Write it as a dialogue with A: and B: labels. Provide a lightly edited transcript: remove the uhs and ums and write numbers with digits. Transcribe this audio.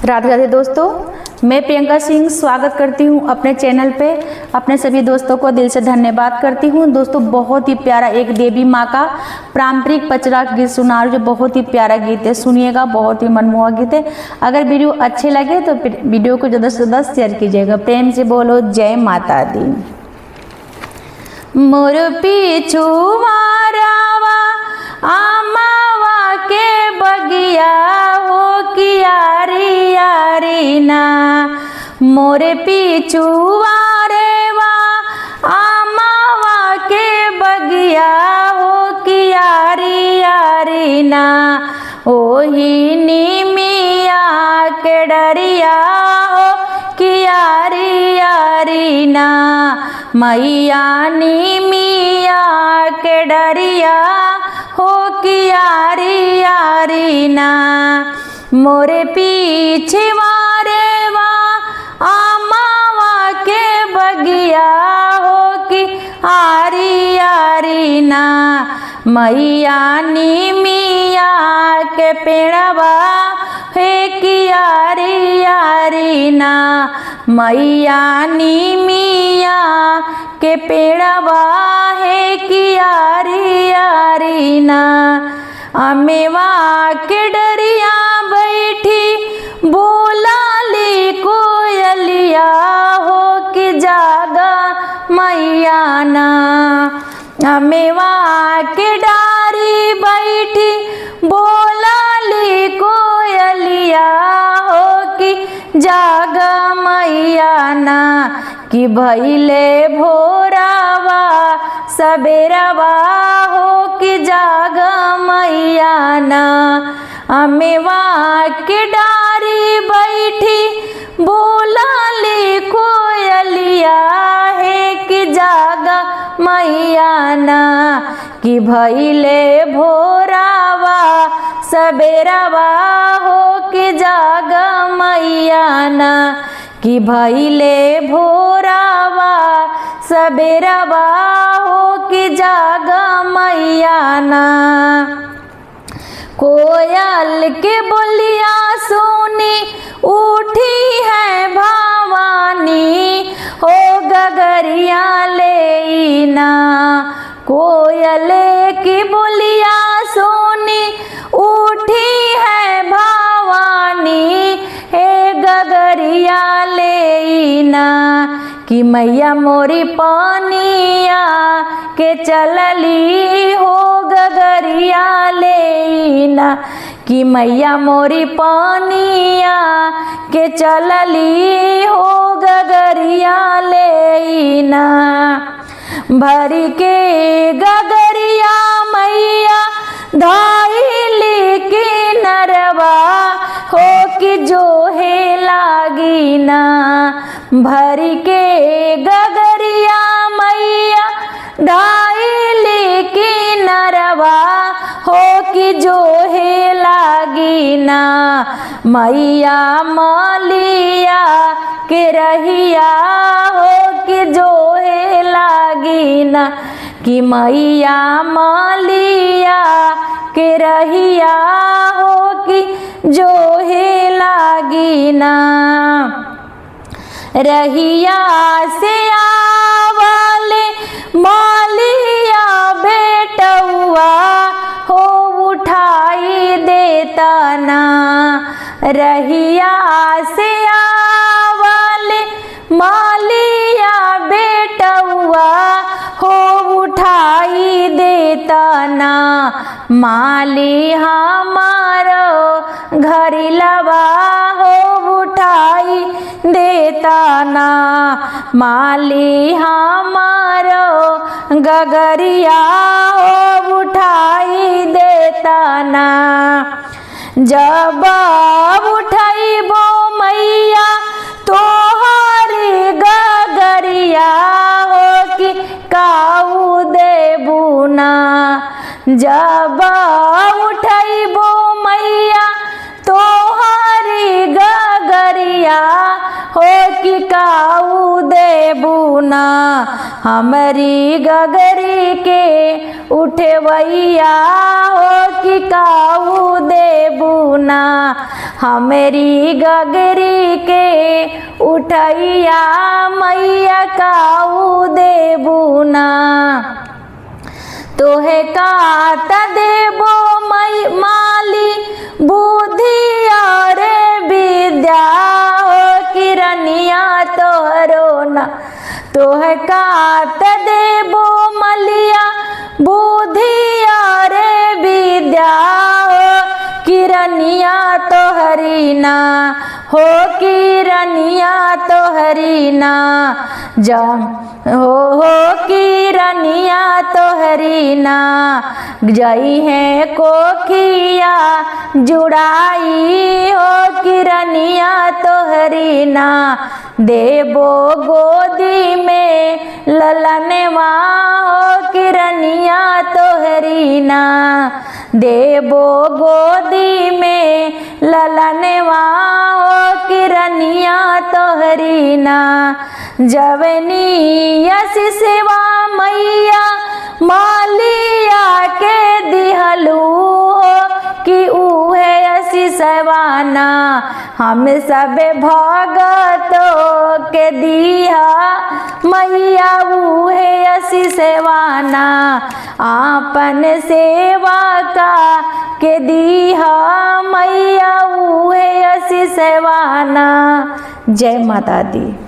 A: राधे राधे दोस्तों, मैं प्रियंका सिंह स्वागत करती हूं अपने चैनल पे। अपने सभी दोस्तों को दिल से धन्यवाद करती हूं। दोस्तों, बहुत ही प्यारा एक देवी माँ का पारंपरिक पचरा गीत सुना रही हूं, जो बहुत ही प्यारा गीत है। सुनिएगा, बहुत ही मनमोहक गीत है। अगर वीडियो अच्छे लगे तो वीडियो को ज़्यादा से ज़्यादा शेयर कीजिएगा। प्रेम से बोलो जय माता दी। मोर पीछू मारावा आमावा के बगिया हो कियारी यारी ना, मोरे पीछू वारेवा आमावा के बगिया हो कियारी यारी ना, ओही नीमिया के डरिया हो कियारी यारी ना, मैया नीमिया के डरिया हो कियारी यारी ना, मोरे पीछे वारे वा आमावा के बगिया हो कि आरी यारी ना, मैया नीमिया के पेड़वा है कियारी यारी ना, मैया नीमिया के पेड़वा है कियारी यारी ना, अमेवा के डरिया बैठी बोला ली कोयलिया हो कि जागा मैया ना, अमेवा के डारी बैठी बोला ली कोयलिया हो कि जागा मैया ना, कि भैले भोरावा सबेरवा हो कि जागा मैया ना, अमेवा के डारी बैठी बोला ली कोयलिया है कि जागा मैया ना, कि भैले भोरावा सबेरवा हो कि जागा मैया ना, कि भैले भोरावा सबेरवा हो कि जागा मैया ना, कोयल के बोलिया सुनी उठी है भवानी हो गगरिया लेना, कोयल की बोलिया सुनी उठी है भवानी हे गगरिया लेना, कि मैया मोरी पानिया के चलली हो गगरिया लेना, कि मैया मोरी पानिया के चलली हो गगरिया लेना, भरी के गगरिया मैया धाइली की नरवा हो कि जो है लागी ना, भरी के गगरिया मैया धाइली की नरवा हो कि जो है लागी ना, मैया मालिया के रहिया हो कि जो है लागी ना, कि मैया मालिया के रहिया हो कि जो है लागी ना, रहिया से आवले मालिया बेटुआ हो उठाई देता ना, रहिया से आवले मालिया बेटुआ हो उठाई देता ना, माली हमारो घरी लवा हो उठाई देता ना, माली हमारो गगरिया हो उठाई देता ना, जब उठाइबो मैया तोहरी गगरिया हो कि काऊ देबू ना, जब उठाइबो मैया तोहरी गगरिया हो कि काऊ देबू ना, हमारी गगरी के उठवैया हो कि काऊ देबू ना, हमेरी गगरी के उठैया मैया काऊ देबुना तोहे कात देबो माली बुद्धि और विद्या हो किरनिया तोहरो ना तोहे कात देबो मलिया बुद्धि और विद्या हो किरनिया तोहरी ना हो किरनिया तोहरी ना हो किरनिया तोहरी ना जई है कोखिया जुड़ाई हो किरनिया तोहरी ना देबो गोदी में ललनवा हो किरनिया तोहरी ना देबो गोदी में ललनवा हो किरनिया तोहरी ना जवनी यस सेवा मैया मालिया के दिहलू कि उहे यसी सेवाना हम सब भगतों के दिया मैया उहे यसी सेवाना आपन सेवा का के दिया मैया उहे यसी सेवाना। जय माता दी।